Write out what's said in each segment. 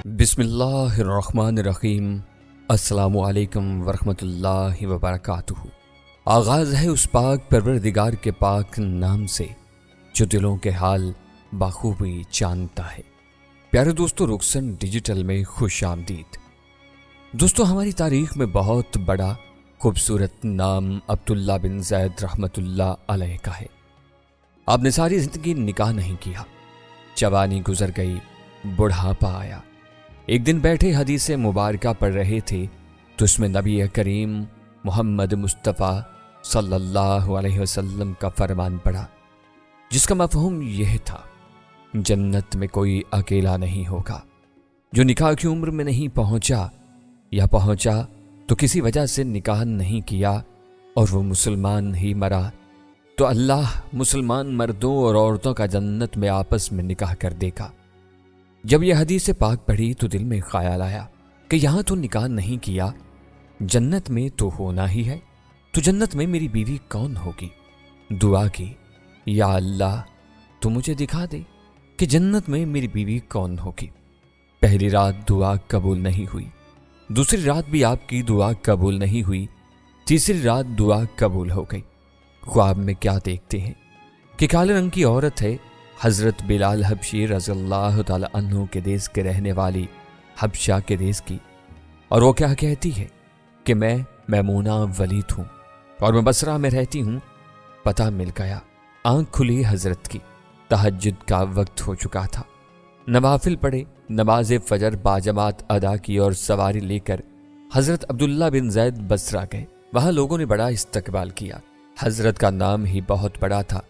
بسم اللہ الرحمن الرحیم۔ السلام علیکم ورحمۃ اللہ وبرکاتہ۔ آغاز ہے اس پاک پروردگار کے پاک نام سے جو دلوں کے حال بخوبی جانتا ہے۔ پیارے دوستو، رخصن ڈیجیٹل میں خوش آمدید۔ دوستو، ہماری تاریخ میں بہت بڑا خوبصورت نام عبداللہ بن زید رحمۃ اللہ علیہ کا ہے۔ آپ نے ساری زندگی نکاح نہیں کیا، جوانی گزر گئی، بڑھاپا آیا۔ ایک دن بیٹھے حدیث مبارکہ پڑھ رہے تھے تو اس میں نبی کریم محمد مصطفیٰ صلی اللہ علیہ وسلم کا فرمان پڑھا، جس کا مفہوم یہ تھا: جنت میں کوئی اکیلا نہیں ہوگا جو نکاح کی عمر میں نہیں پہنچا، یا پہنچا تو کسی وجہ سے نکاح نہیں کیا اور وہ مسلمان ہی مرا، تو اللہ مسلمان مردوں اور عورتوں کا جنت میں آپس میں نکاح کر دے گا۔ جب یہ حدیث پاک پڑھی تو دل میں خیال آیا کہ یہاں تو نکاح نہیں کیا، جنت میں تو ہونا ہی ہے، تو جنت میں میری بیوی کون ہوگی؟ دعا کی، یا اللہ تو مجھے دکھا دے کہ جنت میں میری بیوی کون ہوگی۔ پہلی رات دعا قبول نہیں ہوئی، دوسری رات بھی آپ کی دعا قبول نہیں ہوئی، تیسری رات دعا قبول ہو گئی۔ خواب میں کیا دیکھتے ہیں کہ کالے رنگ کی عورت ہے، حضرت بلال حبشی رضی اللہ تعالی عنہ کے دیس کے رہنے والی، حبشہ کے دیس کی، اور وہ کیا کہتی ہے کہ میں میمونہ ولید ہوں اور میں بصرہ میں رہتی ہوں۔ پتہ مل گیا، آنکھ کھلی حضرت کی، تہجد کا وقت ہو چکا تھا۔ نوافل پڑھے، نماز فجر باجماعت ادا کی اور سواری لے کر حضرت عبداللہ بن زید بصرہ گئے۔ وہاں لوگوں نے بڑا استقبال کیا، حضرت کا نام ہی بہت بڑا تھا۔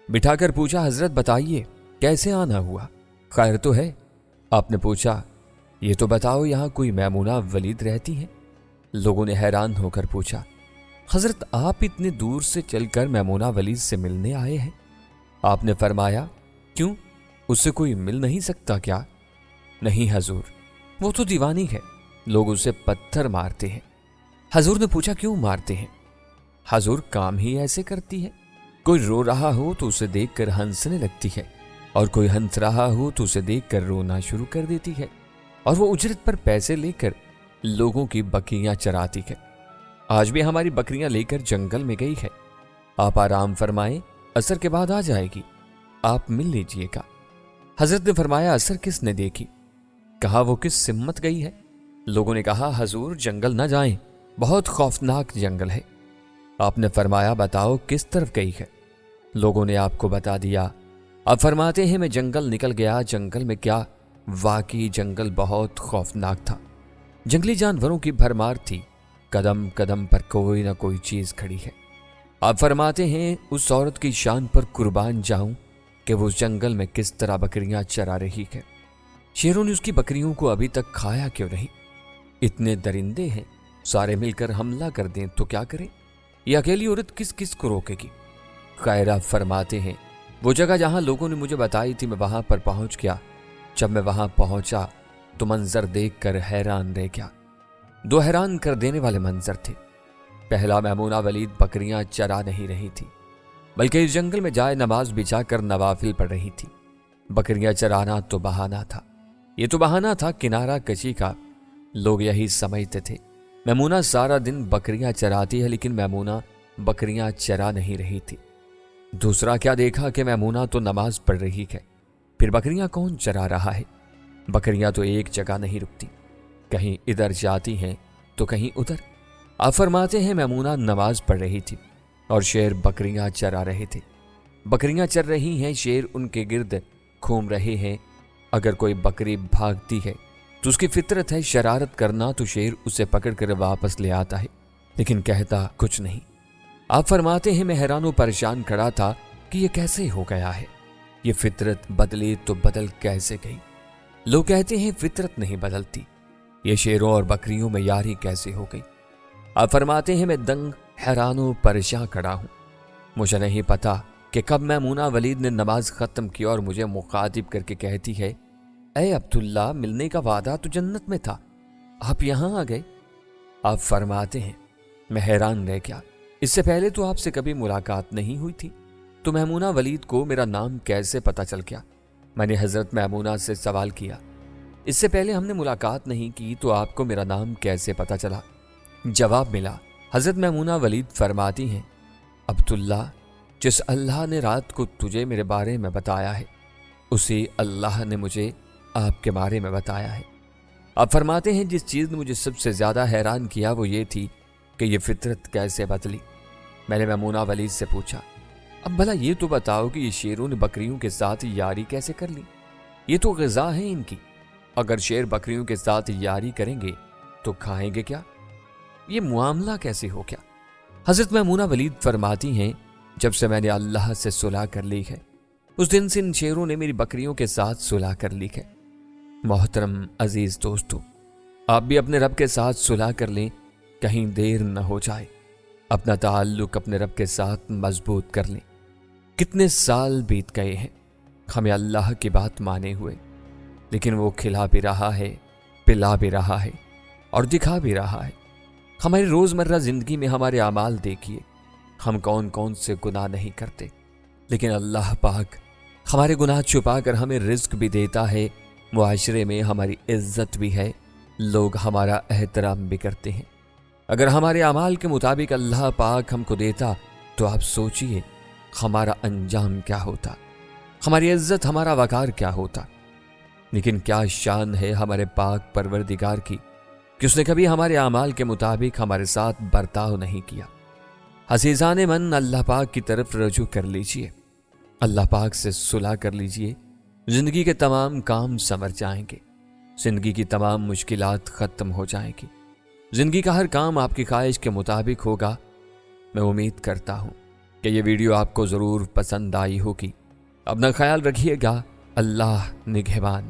بٹھا کر پوچھا، حضرت بتائیے کیسے آنا ہوا، خیر تو ہے؟ آپ نے پوچھا، یہ تو بتاؤ یہاں کوئی میمونہ ولید رہتی ہیں؟ لوگوں نے حیران ہو کر پوچھا، حضرت آپ اتنے دور سے چل کر میمونہ ولید سے ملنے آئے ہیں؟ آپ نے فرمایا، کیوں، اس سے کوئی مل نہیں سکتا کیا؟ نہیں حضور، وہ تو دیوانی ہے، لوگ اسے پتھر مارتے ہیں۔ حضور نے پوچھا، کیوں مارتے ہیں؟ حضور، کام ہی ایسے کرتی ہے، کوئی رو رہا ہو تو اسے دیکھ کر ہنسنے لگتی ہے، اور کوئی ہنس رہا ہو تو اسے دیکھ کر رونا شروع کر دیتی ہے، اور وہ اجرت پر پیسے لے کر لوگوں کی بکریاں چراتی ہے۔ آج بھی ہماری بکریاں لے کر جنگل میں گئی ہے، آپ آرام فرمائیں، عصر کے بعد آ جائے گی، آپ مل لیجئے گا۔ حضرت نے فرمایا، عصر کس نے دیکھی؟ کہا، وہ کس سمت گئی ہے؟ لوگوں نے کہا، حضور جنگل نہ جائیں، بہت خوفناک جنگل ہے۔ آپ نے فرمایا، بتاؤ کس طرف گئی ہے؟ لوگوں نے آپ کو بتا دیا۔ اب فرماتے ہیں، میں جنگل نکل گیا، جنگل میں کیا، واقعی جنگل بہت خوفناک تھا، جنگلی جانوروں کی بھرمار تھی، قدم قدم پر کوئی نہ کوئی چیز کھڑی ہے۔ آپ فرماتے ہیں، اس عورت کی شان پر قربان جاؤں کہ وہ اس جنگل میں کس طرح بکریاں چرا رہی ہے، شیروں نے اس کی بکریوں کو ابھی تک کھایا کیوں نہیں؟ اتنے درندے ہیں، سارے مل کر حملہ کر دیں تو کیا کریں؟ یہ اکیلی عورت کس کس کو روکے گی؟ خیر، آپ فرماتے ہیں، وہ جگہ جہاں لوگوں نے مجھے بتائی تھی میں وہاں پر پہنچ گیا۔ جب میں وہاں پہنچا تو منظر دیکھ کر حیران رہ گیا۔ دو حیران کر دینے والے منظر تھے۔ پہلا، میمونہ ولید بکریاں چرا نہیں رہی تھی، بلکہ اس جنگل میں جائے نماز بچھا کر نوافل پڑھ رہی تھی۔ بکریاں چرانا تو بہانہ تھا، یہ تو بہانہ تھا کنارہ کشی کا، لوگ یہی سمجھتے تھے میمونہ سارا دن بکریاں چراتی ہے، لیکن میمونہ بکریاں چرا نہیں رہی تھی۔ دوسرا کیا دیکھا کہ میمونہ تو نماز پڑھ رہی ہے، پھر بکریاں کون چرا رہا ہے؟ بکریاں تو ایک جگہ نہیں رکتی، کہیں ادھر جاتی ہیں تو کہیں ادھر۔ آپ فرماتے ہیں، میمونہ نماز پڑھ رہی تھی اور شیر بکریاں چرا رہے تھے۔ بکریاں چر رہی ہیں، شیر ان کے گرد گھوم رہے ہیں۔ اگر کوئی بکری بھاگتی ہے تو اس کی فطرت ہے شرارت کرنا، تو شیر اسے پکڑ کر واپس لے آتا ہے، لیکن کہتا کچھ نہیں۔ آپ فرماتے ہیں، میں حیران و پریشان کھڑا تھا کہ یہ کیسے ہو گیا ہے، یہ فطرت بدلی تو بدل کیسے گئی؟ لوگ کہتے ہیں فطرت نہیں بدلتی، یہ شیروں اور بکریوں میں یاری کیسے ہو گئی؟ آپ فرماتے ہیں، میں دنگ حیران و پریشان کھڑا ہوں، مجھے نہیں پتا کہ کب میمونہ ولید نے نماز ختم کی اور مجھے مخاطب کر کے کہتی ہے، اے عبداللہ، ملنے کا وعدہ تو جنت میں تھا، آپ یہاں آ گئے۔ آپ فرماتے ہیں، میں حیران رہ گیا، اس سے پہلے تو آپ سے کبھی ملاقات نہیں ہوئی تھی، تو میمونہ ولید کو میرا نام کیسے پتہ چل گیا؟ میں نے حضرت میمونہ سے سوال کیا، اس سے پہلے ہم نے ملاقات نہیں کی تو آپ کو میرا نام کیسے پتہ چلا؟ جواب ملا، حضرت میمونہ ولید فرماتی ہیں، عبداللہ، جس اللہ نے رات کو تجھے میرے بارے میں بتایا ہے اسی اللہ نے مجھے آپ کے بارے میں بتایا ہے۔ آپ فرماتے ہیں جس چیز نے مجھے سب سے زیادہ حیران کیا وہ یہ تھی کہ یہ فطرت کیسے بدلی۔ میں نے میمونہ ولید سے پوچھا، اب بھلا یہ تو بتاؤ کہ یہ شیروں نے بکریوں کے ساتھ یاری کیسے کر لی؟ یہ تو غذا ہے ان کی، اگر شیر بکریوں کے ساتھ یاری کریں گے تو کھائیں گے کیا؟ یہ معاملہ کیسے ہو گیا؟ حضرت میمونہ ولید فرماتی ہیں، جب سے میں نے اللہ سے صلح کر لی ہے اس دن سے ان شیروں نے میری بکریوں کے ساتھ صلح کر لی ہے۔ محترم عزیز دوستو، آپ بھی اپنے رب کے ساتھ صلح کر لیں، کہیں دیر نہ ہو جائے، اپنا تعلق اپنے رب کے ساتھ مضبوط کر لیں۔ کتنے سال بیت گئے ہیں ہمیں اللہ کی بات مانے ہوئے، لیکن وہ کھلا بھی رہا ہے، پلا بھی رہا ہے اور دکھا بھی رہا ہے۔ ہماری روزمرہ زندگی میں ہمارے اعمال دیکھیے، ہم کون کون سے گناہ نہیں کرتے، لیکن اللہ پاک ہمارے گناہ چھپا کر ہمیں رزق بھی دیتا ہے، معاشرے میں ہماری عزت بھی ہے، لوگ ہمارا احترام بھی کرتے ہیں۔ اگر ہمارے اعمال کے مطابق اللہ پاک ہم کو دیتا تو آپ سوچئے ہمارا انجام کیا ہوتا، ہماری عزت، ہمارا وقار کیا ہوتا۔ لیکن کیا شان ہے ہمارے پاک پروردگار کی کہ اس نے کبھی ہمارے اعمال کے مطابق ہمارے ساتھ برتاؤ نہیں کیا۔ عزیزان من، اللہ پاک کی طرف رجوع کر لیجئے، اللہ پاک سے صلح کر لیجئے، زندگی کے تمام کام سنور جائیں گے، زندگی کی تمام مشکلات ختم ہو جائیں گی، زندگی کا ہر کام آپ کی خواہش کے مطابق ہوگا۔ میں امید کرتا ہوں کہ یہ ویڈیو آپ کو ضرور پسند آئی ہوگی۔ اپنا خیال رکھیے گا، اللہ نگہبان۔